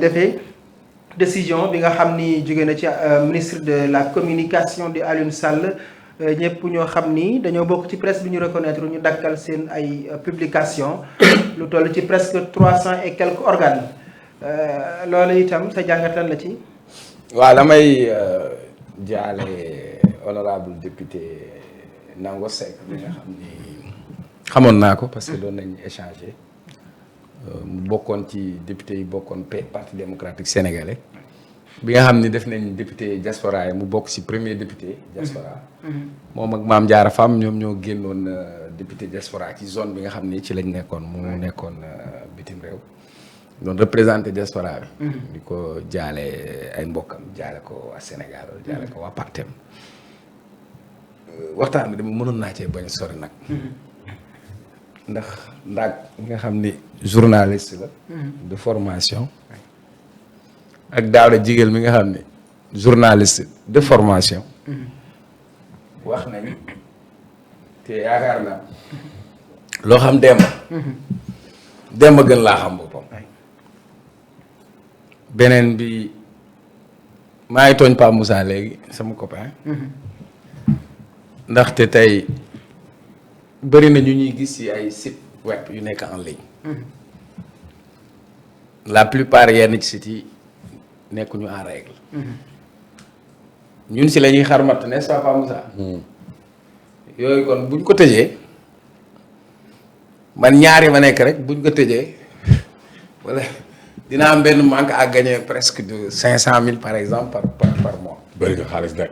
defee décision bi nga xam ni jóge na ci ministre de la communication di Alioune Sall ñëpp ñoo xam ni dañoo bokk ci presse bi ñu reconnaître ñu dakkal seen ay publication lu toll ci presque 300 et quelques organes loolu itam sa jàngat lan la ci. waaw damay jaale honorable député Nango Seck bi nga xam ni xamoon naa ko parce que doon nañ échanger mu bokkoon ci député yi bokkoon parti démocratique sénégalais bi nga xam ni def nañ député diaspora yi mu bokk ci premier député diaspora moom ak Mame Diarra Fam ñoom ñoo génnoon député diaspora ci zone bi nga xam ni ci lañ nekkoon mu nekkoon bitim réew doon représenté diaspora bi di ko jaale ay mbokkam jaale ko waa Sénégal jaale ko waa partem waxtaan bi dama mënoon naa cee bañ a sori nag ndax ndaag nga xam ni journaliste la de formation ak Daouda Jigéel mi nga xam ni journaliste de formation wax nañ te yaakaar naa loo xam Demba gën laa xam boppam beneen bi maa ngi tooñ Pape Moussa léegi sama copain ndaxte tey bëri na ñu ñuy gis ci ay site web yu nekk en ligne la plupart yenn ci sites yi nekkuñu en règle ñun si la ñuy xarmat n'est-ce pas Pape Moussa yooyu kon buñ ko tëjee man ñaari ma nekk rek buñ ko tëjee wala dina am benn manque à gagner presque de 500 000 par exemple par mois. bëri nga xaalis de.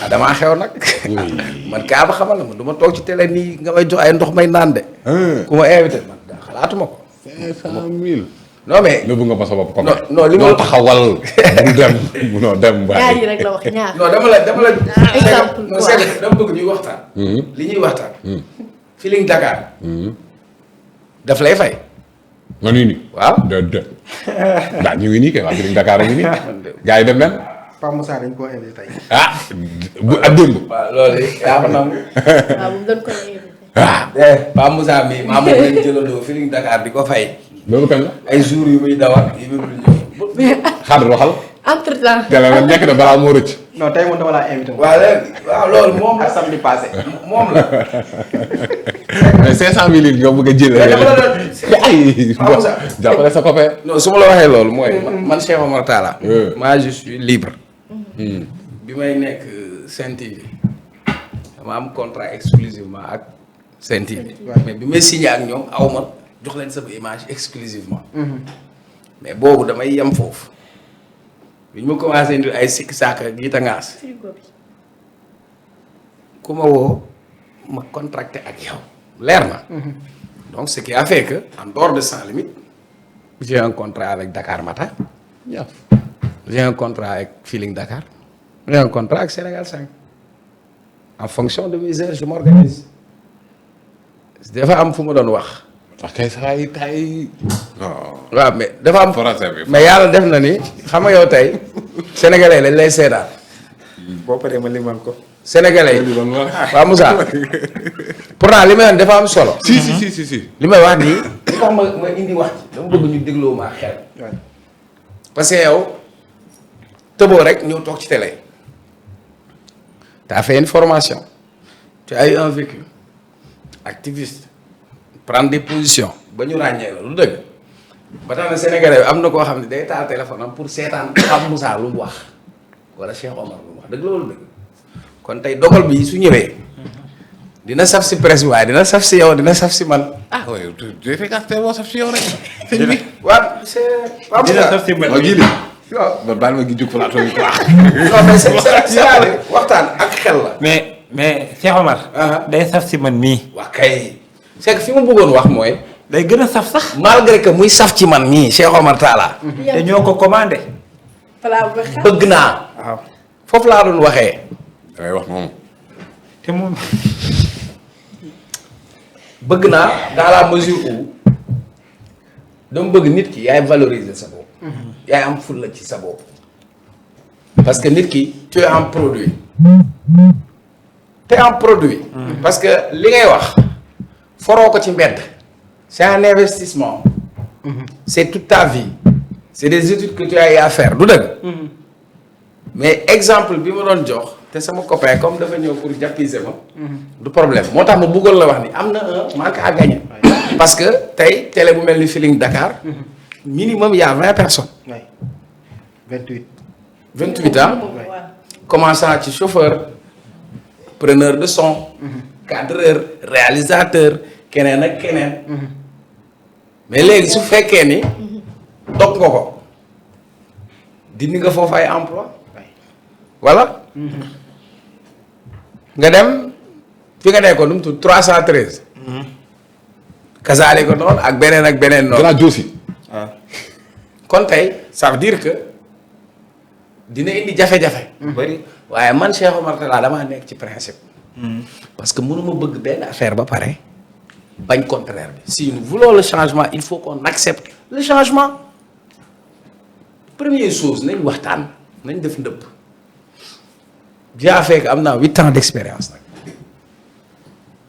ah damaa xew nag. man kaa ba xamal la man du ma toog ci télé nii nga may jox ay ndox may naan de. ku ma invité man xalaatuma ko. 500 000. non mais. nëbbu nga ma sa bopp. non li ma taxawal. munoo dem bàyyi. ñaar yi rek la wax ñaar. non dama la. exemple non c'est dama bëgg ñuy waxtaan. li ñuy waxtaan. Feeling Dakar. daf lay fay. nga nii nii. waaw daa ñu ngi nii kay waa Feeling Dakar a ngi nii. gars yi dem nen. Pape Moussa dañ koo invité tey. ah bu ak démb. waaw loolu yaa ko nangu. waaw bu doon ko invité. Pape Moussa mi maa moom lañ jëlandoo Feeling Dakar di ko fay. loolu kañ la. ay jours yu muy dawal yu muy ñëw. xaaral waxal. entre temps. teel a nekk de balaa moo rëcc. non tey moom dama laa invité. waaw léegi waaw loolu moom la. ak samedi passé. moom la. mais 500 000 yi nga bëgg a jël. dama la doon. ay jàppale sa copain. non su ma la waxee loolu mooy. man Cheikh Omar Talla. moi je suis libre. bi may nekk Sen TV dama am contrat exclusivement ak Sen TV. mais bi may signé ak ñoom aw ma jox leen sama image exclusivement mais boobu damay yem foofu bi ñu ma commencé indi ay sikki saaka giita ngaas ku ma woo ma contracté ak yow leer na. donc ce qui a fait que en dehors de Sans Limites j'ai un contrat avec Dakar Matin j'ai un contrat avec Feeling Dakar j'ai un contrat avec Sénégal 5 en fonction de mes heures je m'organise dafa am fu ma doon wax. ok saa yi tay. waaw mais dafa am. français bi mais yàlla def na ni xam nga yow tey sénégalais lañ lay seetaan. boo paree ma limal ko. sénégalais yi waaw Moussa pourtant li may wax dafa am solo. si. li may wax nii li tax ma indi wax ci dama bëgg ñu dégloo ma xel. parce que yow tëboo rek ñëw toog ci télé. tu as fait une formation. tu as eu un vécu. activiste. prendre des positions. ba ñu ràññee la lu dëgg. ba tax na sénégalais bi am na koo xam ne day taal téléphone am pour seetaan Pape Moussa lu mu wax. wala Cheikh Omar lu mu wax dëgg loolu dëgg. kon tey dogal bi su ñëwee. dina saf si presse bi waaye dina saf si yow dina saf si man. ah oui tu fais que moo saf si yow rek. sëñ bi waaw c'est Pape Moussa dina saf si man ji li waaw man baal ma gi jóg plateau bi quoi. non mais c'est waxtaan ak xel la. mais Cheikh Omar. day saf si man mii. wax kay c'est que fi ma bëggoon wax mooy. day gën a saf sax. malgré que muy saf ci man mii Cheikh Omar Talla. te ñoo ko commandé. bëgg naa. waaw foofu laa doon waxee. da ngay wax moom. te moom. bëgg naa dans la mesure où dama bëgg nit ki yaay valoriser sa bopp. yaay am fulla ci sa bopp. parce que nit ki tu es un produit. te un produit. parce que li ngay wax foroo ko ci mbedd. c'est un investissement. c'est toute ta vie. c'est des études que tu as eu à faire du dëgg. mais exemple bi ma doon jox te sama copain comme dafa ñëw pour jàppiser ma. du problème moo tax ma bëggoon la wax ni am na un manque à gagner. parce que tey télé bu mel ni Feeling Dakar. minimum il y a 20 personnes. oui 28. 28 ans. commençant ci chauffeur preneur de son. cadreur réalisateur keneen ak keneen. mais léegi su fekkee ni. dog nga ko. dindi nga foofu ay emploi voilà. nga dem fi nga nekkoon nu mu tudd 313. kasaale ko noonu ak beneen noonu. Grand Diossi. kon tey ça veut dire que dina indi jafe-jafe. bëri waaye man Cheikh Omar Talla damaa nekk ci principe. parce que mënuma bëgg benn affaire ba pare bañ contraire bi. si nous voulons le changement il faut qu'on accepte le changement. première chose nañ waxtaan nañ def ndëpp. bien fait que am naa 8 ans d'expérience nag.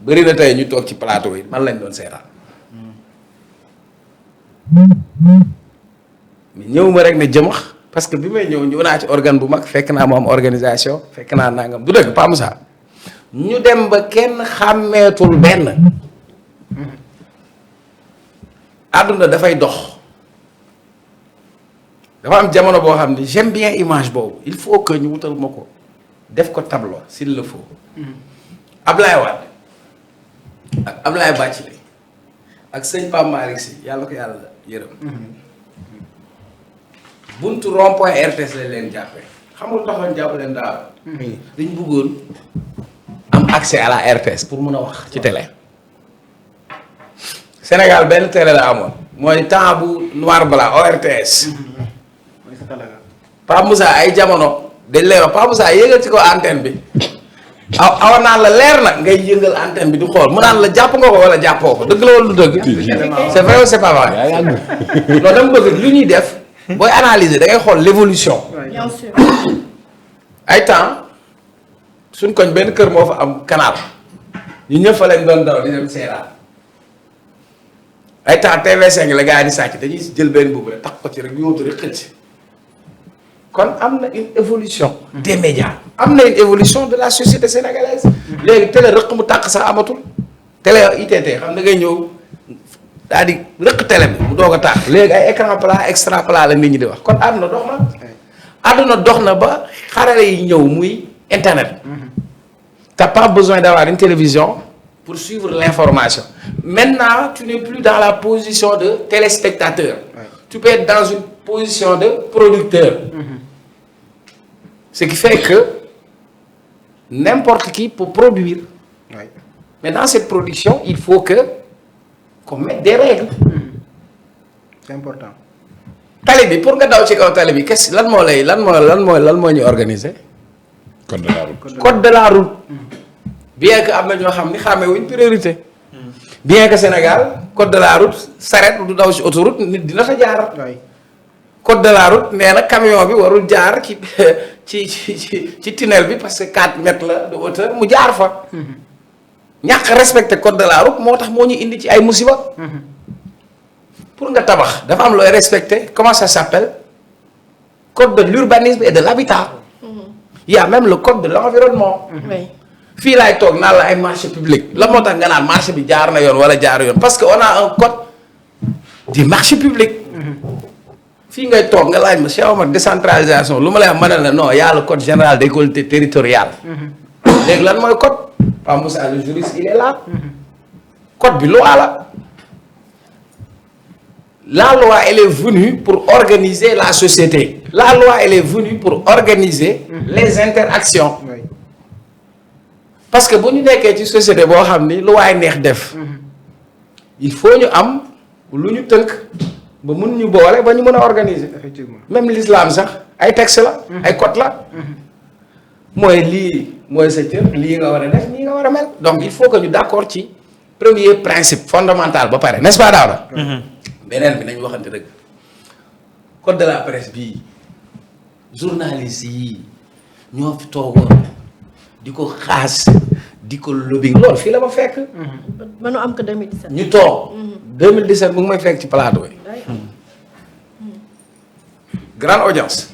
bëri na tey ñu toog ci plateau yi man lañ doon seetaan. mais ñëw ma rek ne jëmax parce que bi may ñëw naa ci organe bu mag fekk naa mu am organisation fekk naa nangam du dëgg Pa Moussa ñu dem ba kenn xàmmeetul benn. àdduna dafay dox. dafa am jamono boo xam ne j'aime bien image boobu il faut que ñu wutal ma ko def ko tableau s'il le faut. Ablaye Wade ak Ablaye Bathily ak sëñ Pape Malick Sy yàlla ko yàlla yërëm. buntu rond-point RTS lañ leen jàppee xam nga taxoon jàpp leen daaw. dañ bëggoon am accès à la RTS pour mun a wax ci télé. Sénégal benn télé la amoon mooy temps bu noir blanc ORTS. Pape Moussa ay jamono dañ lay wax Pape Moussa yëgal ci ko antenne bi awa naan la leer na ngay yëngal antenne bi di xool mu naan la jàpp nga ko wala jàppoo ko dëgg la wala du dëgg. c'est vrai ou c'est pas vrai. non dama bëgg lu ñuy def booy analyser da ngay xool l'évolution. bien sûr. ay temps suñ koñ benn kër moo fa am canal ñu ñëpp fa leen doon daw di dem seeraan ay temps TV5 la gars yi di sàcc dañuy jël benn boobu rek tax ko ci rek yóotu rek xëcc. kon am na une évolution des médias am na une évolution de la société sénégalaise léegi télé rëq mu tàq sax amatul télé ITT xam da ngay ñëw daal di rëq télé bi mu doog a tàq léegi ay écran plat extra plat la nit ñi di wax kon àdduna dox na àdduna dox na ba xarale yi ñëw muy internet t'as pas besoin d'avoir une télévision pour suivre l'information maintenant tu n'es plus dans la position de téléspectateur tu peux être dans une position de producteur. Ce qui fait que n'importe qui peut produire. Oui. Mais dans cette production, il faut qu'on mette des règles. C'est important. tali bi pour nga daw ci kaw tali bi qu'est-ce lan moo ñu organiser. code de la route. code de la route. bien que am na ñoo xam ni xamee wuñ priorité. bien que Sénégal code de la route saret du daw ci autoroute nit dina fa jaar. Oui. code de la route nee na camion bi warul jaar ci tunnel bi parce que 4 mètres la de hauteur mu jaar fa. ñàkk respecter code de la route moo tax moo ñu indi ci ay musiba. pour nga tabax dafa am looy respecter comment ça s'appelle code de l'urbanisme et de l'habitat. Il y a même le code de l'environnement. oui. fii laay toog naan la ay marché public la moo tax nga naan marché bi jaar na yoon wala jaar yoon parce que on a un code du marché public. fii ngay toog nga laaj ma Cheikh Omar décentralisation lu ma lay wax ma ne la non y a le code général des collectivités territoriales. léegi lan mooy code Pa Moussa le juriste il est là. code bi loi la. la loi elle est venue pour organiser la société. la loi elle est venue pour organiser les interactions. Oui. parce que bu ñu nekkee ci société boo xam ni lu waay neex def. il faut ñu am lu ñu tënk. ba mun ñu boole ba ñu mën a organiser. Effectivement. même l'islam sax ay texte la. ay code la. mooy lii mooy sa cër lii nga war a def nii nga war a mel. donc il faut que ñu d'accord ci premier principe fondamental ba pare n'est-ce pas Daouda. beneen bi nañu waxante dëgg. code de la presse bii journalistes yi ñoo fi toogoon di ko xaas di ko lobbying loolu fii la ma fekk. ba nu am ko 2017. ñu toog. 2017 mu ngi may fekk ci plateau yi. grande audience.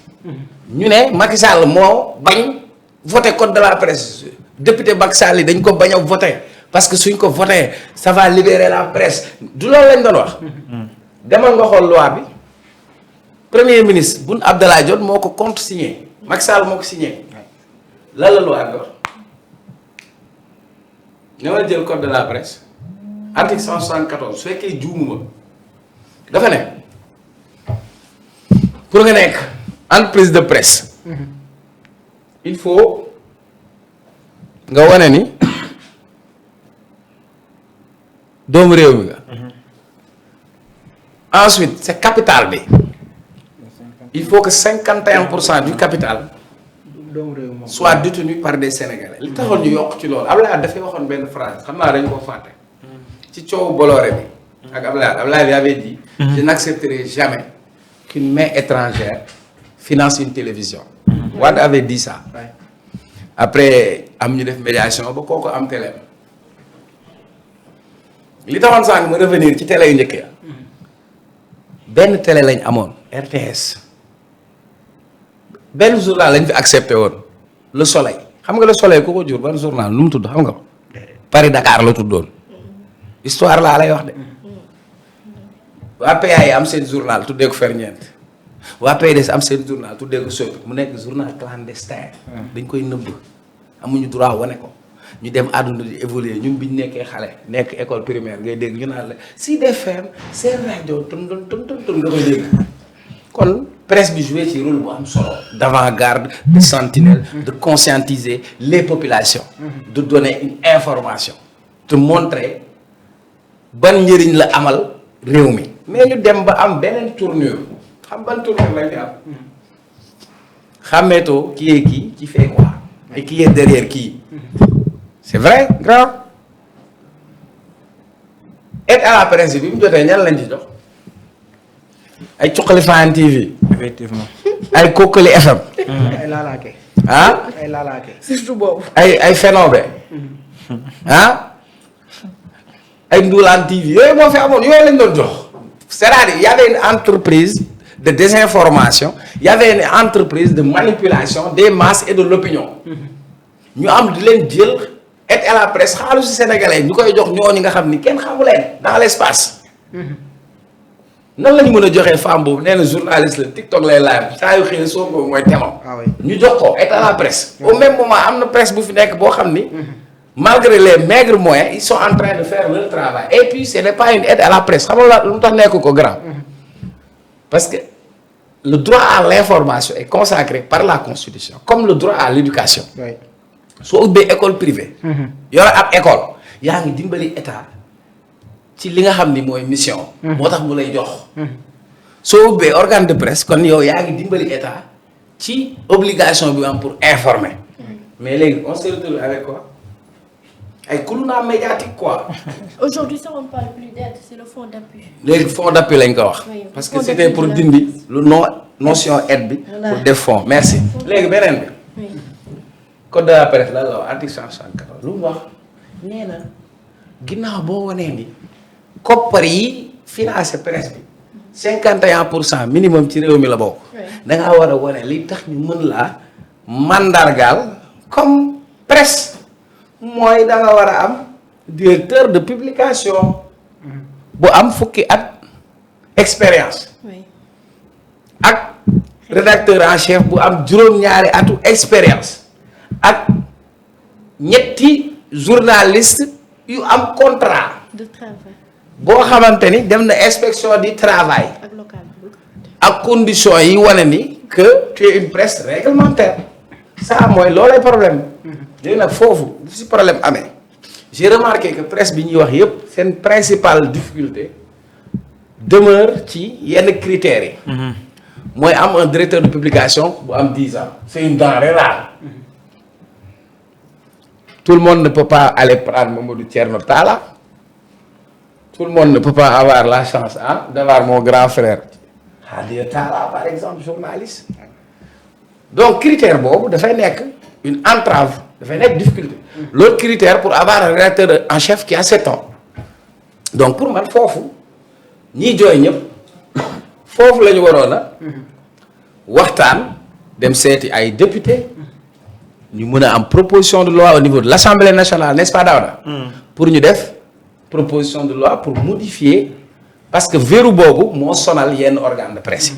ñu ne Macky Sall moo bañ voté code de la presse député Macky Sall yi dañ ko bañ a voté parce que suñ ko voté ça va libérer la presse du loolu lañ doon wax. demal nga xool loi bi premier ministre Boun Abdallah Dionne moo ko contresigné Macky Sall moo ko signé lan la loi bi wax ñoo jël code de la presse article 174 su fekkee juumuma dafa ne pour nga nekk entreprise de presse il faut nga wane ni doomu réew mi nga ensuite c'est capital bi il faut que 51% du capital soit détenu par des Sénégalais li taxoon ñu yokk ci loolu Abdoulaye dafay waxoon benn phrase xam naa dañ koo fàtte ci coowu Bolloré bi ak Abdoulaye bi avait dit je n'accepterai jamais qu'une main étrangère finance une télévision Wade avait dit ça après am ñu def médiation ba kooku am télé li taxoon sànq ma revenir ci télé yu njëkk ya benn télé lañ amoon RTS benn journal lañ fi accepté woon Le Soleil xam nga Le Soleil ku ko jur ban journal nu mu tudd xam nga ko Paris Dakar la tuddoon histoire laa lay wax de waa PA yi am seen journal tuddee ko Ferñeent waa PDS am seen journal tuddee ko Sopi mu nekk journal clandestin dañ koy nëbb amuñu droit wane ko ñu dem àdduna di évoluer ñun bi ñu nekkee xale nekk école primaire ngay dégg ñu naan la Sud FM seen rajo tun nga koy dégg kon presse bi joué ci rôle bu am solo d'avant-garde de sentinelle de conscientiser les populations de donner une information de montrer ban njëriñ la amal réew mi mais ñu dem ba am beneen tournure xam ban tournure lañu am xàmmeetoo qui est qui fait quoi et qui est derrière qui c'est vrai grave aide à la presse bi mu jotee ñan lañ ci jox ay Cuqali Fane TV effectivement. ay Kokkali FM ay laalaake. ah ay laalaake. surtout boobu. ay Fenobe ah ay Ndulaan TV yooyu moo fi amoon yooyu lañ doon jox c'est-à-dire y avait une entreprise de désinformation y avait une entreprise de manipulation des masses et de l'opinion ñu am di leen jël aide à la presse xaalis si sénégalais ñu koy jox ñooñu nga xam ni kenn xamu leen dans l'espace nan la ñu mën a joxee femme boobu nee na journaliste la TikTok lay live saa yu xëy soo boobu mooy temam ñu jox ko aide à la presse au même moment am na presse bu fi nekk boo xam ni malgré les maigres moyens ils sont en train de faire leur travail et puis ce n'est pas une aide à la presse xam nga lu tax nekk ko grand parce que le droit à l'information est consacré par la constitution comme le droit à l'éducation soo ubbee école privée yore ab école yaa ngi dimbali état ci li nga xam ni mooy mission moo tax mu lay jox soo ubbee organe de presse kon yow yaa ngi dimbali état ci obligation bi am pour informer mais léegi on se retrouve avec quoi ay kuluna médiatique quoi. Aujourd'hui, ça on parle plus d'aide, c'est le fonds d'appui. léegi fonds d'appui lañ ko wax. Oui, parce que fonds c'était d'appui pour de la dindi presse. lu notion aide bi. Voilà. pour def fonds merci. léegi beneen bi. Oui. code de la presse la wax article 174 lu mu wax nee na ginnaaw boo wanee ni koppar yi financé presse bi 51% minimum ci réew mi la bokk. Oui. da ngaa war a wane li tax ñu mën laa mandargaal comme presse mooy da nga war a am directeur de publication bu am fukki at expérience Oui. ak rédacteur en chef bu am juróom-ñaari atu expérience ak ñetti journaliste yu am contrat De travail boo xamante ni dem na inspection du travail ak local. ak conditions yi wane ni que tu es une presse réglementaire ça mooy loolay problème léegi nag foofu bu si problème amee j'ai remarqué que presse bi ñuy wax yépp seen principale difficulté demeure ci yenn critères yi mooy am un directeur de publication bu am 10 ans c'est une denrée rare tout le monde ne peut pas aller prendre Mamadou Thierno Talla tout le monde ne peut pas avoir la chance d'avoir mon grand frère Hadia Talla par exemple journaliste donc critère boobu dafay nekk une entrave dafay nekk difficulté l'autre critère pour avoir un rédacteur en chef qui a 7 ans donc pour man foofu ñiy jooy ñëpp foofu la ñu waroon a waxtaan dem seeti ay député ñu mën a am proposition de loi au niveau de l'Assemblée nationale n'est-ce pas Daouda pour ñu def proposition de loi pour modifier parce que verrou boobu moo sonal yenn organe de presse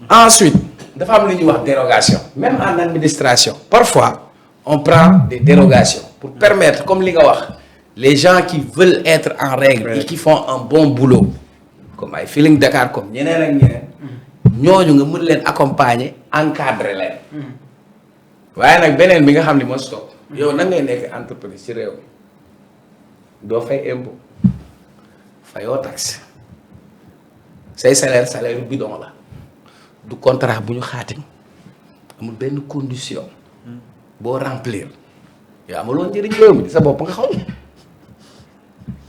ensuite dafa am lu ñuy wax dérogation même en administration parfois on prend des dérogations pour permettre comme li nga wax les gens qui veulent être en règle et qui font un bon boulot comme ay Feeling Dakar comme ñeneen ak ñeneen ñooñu nga mën leen accompagner encadrer leen waaye nag beneen bi nga xam ni moo stop yow nan ngay nekk entreprise ci réew mi doo fay impôt fayoo taxe say salaire bidon la du contrat bu ñu xaatim amul benn condition boo remplir yow amuloo njëriñ réew mi sa bopp nga xaw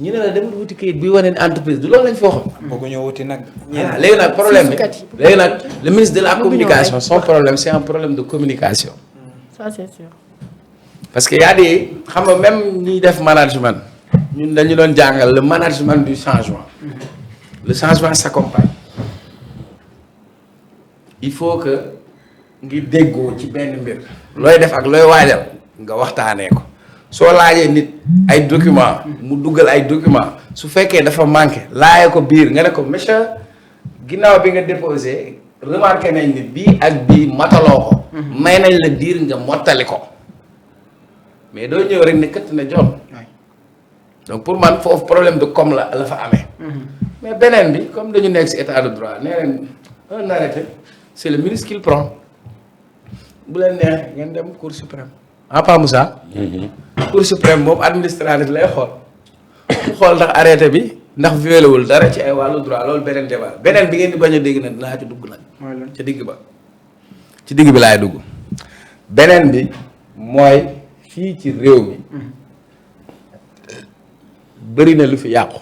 ñu ne la dem wuti kayit bi wane ne entreprise du loolu lañ foo xam. bëgguñu wuti nag. léegi nag problème bi léegi nag le ministre de la communication son problème c'est un problème de communication. Ça c'est sûr. parce que y a des xam nga même ñiy def management ñun dañu doon jàngal le management du changement. Le changement s'accompagne. Il faut que ngir déggoo ci benn mbir. looy def ak looy waajal nga waxtaanee ko soo laajee nit ay documents mu duggal ay documents su fekkee dafa manqué laajee ko biir nga ne ko monsieur ginnaaw bi nga déposé remarqué nañ ni bii ak bii mataloo ko. may nañ la diir nga mottali ko mais doo ñëw rek ne këtt na jon donc pour man foofu problème de com la fa amee. mais beneen bi comme dañu nekk ci état de droit nee nañ un arrêté c'est le ministre qui le prend bu leen neexee ngeen dem cour suprême ah Pa Moussa. cour suprême moom administratif lay xool mu xool ndax arrêté bi ndax violé wul dara ci ay wàllu droit loolu beneen débat beneen bi ngeen di bañ a dégg nag dinaa ci dugg nag. ca digg ba ci digg bi laay dugg. beneen bi mooy fii ci réew mi bëri na lu fi yàqu.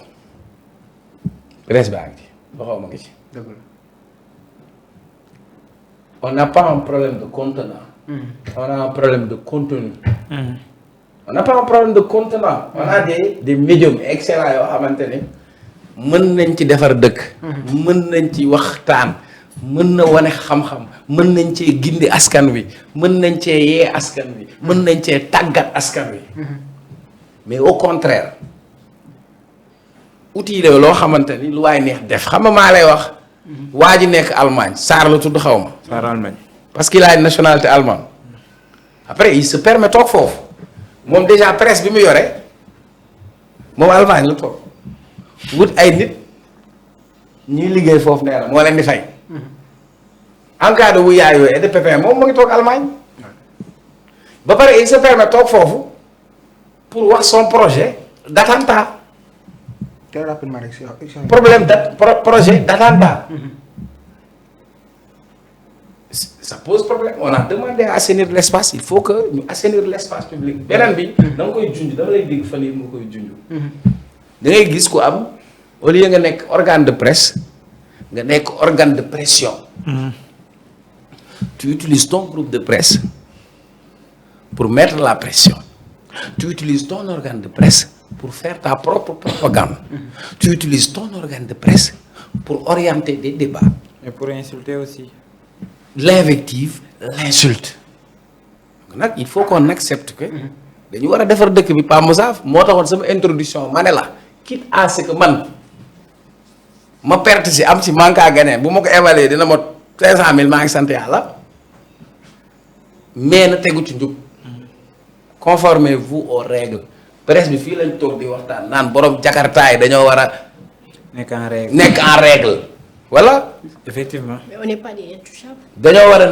presse baa ngi ci loxo ma ngi ci. dëgg la. on n'a pas un problème de contenant. on a un problème de contenu. on n'a pas un problème de contenant. on a des médiums excellents yoo xamante ni mën nañ ci defar dëkk. mën nañ ci waxtaan. mën na wane xam-xam. mën nañ cee gindi askan wi. mën nañ cee yee askan wi. mën nañ cee tàggat askan wi. mais au contraire. outil la loo xamante ni lu waay neex def xam nga maa lay wax waa ji nekk Allemagne Sarr la tudd xaw ma. Sarr Allemagne. parce qu'il a une nationalité allemande après il se permet toog foofu moom déjà presse bi mu yore moom Allemagne la toog wut ay nit ñuy liggéey foofu nee na moo leen di fay. en cas de wuyaay yooyu et de pépin moom mu ngi toog Allemagne ba pare il se permet toog foofu pour wax son projet d'attentat. très rapidement rek problème projet d'attentat. Ça pose problème on a demandé à assainir l'espace il faut que ñu assainir l'espace public beneen bi da nga koy junj dama lay dégg fan yii nga koy junj. da ngay gis ko am au lieu nga nekk organe de presse nga nekk organe de pression. Tu utilises ton groupe de presse pour mettre la pression. Tu utilises ton organe de presse pour faire ta propre propagande. Tu utilises ton organe de presse pour orienter des débats. Mais pour insulter aussi. L'invective, l'insulte. Donc nag il faut qu'on accepte que dañu war a defar dëkk bi Pa Moussa moo taxoon sama introduction ma ne la quitte à ce que man ma perte si am si manque à gagner bu ma ko évaluer dina mot 500 000 maa ngi sant yàlla mais na tegu ci njub. Conformez-vous aux règles presse bi fii lañ toog di waxtaan naan borom jakarta yi dañoo war a. nekk en règle. nekk en règle. voilà. Effectivement. Mais on n'est pas des intouchables. dañoo war a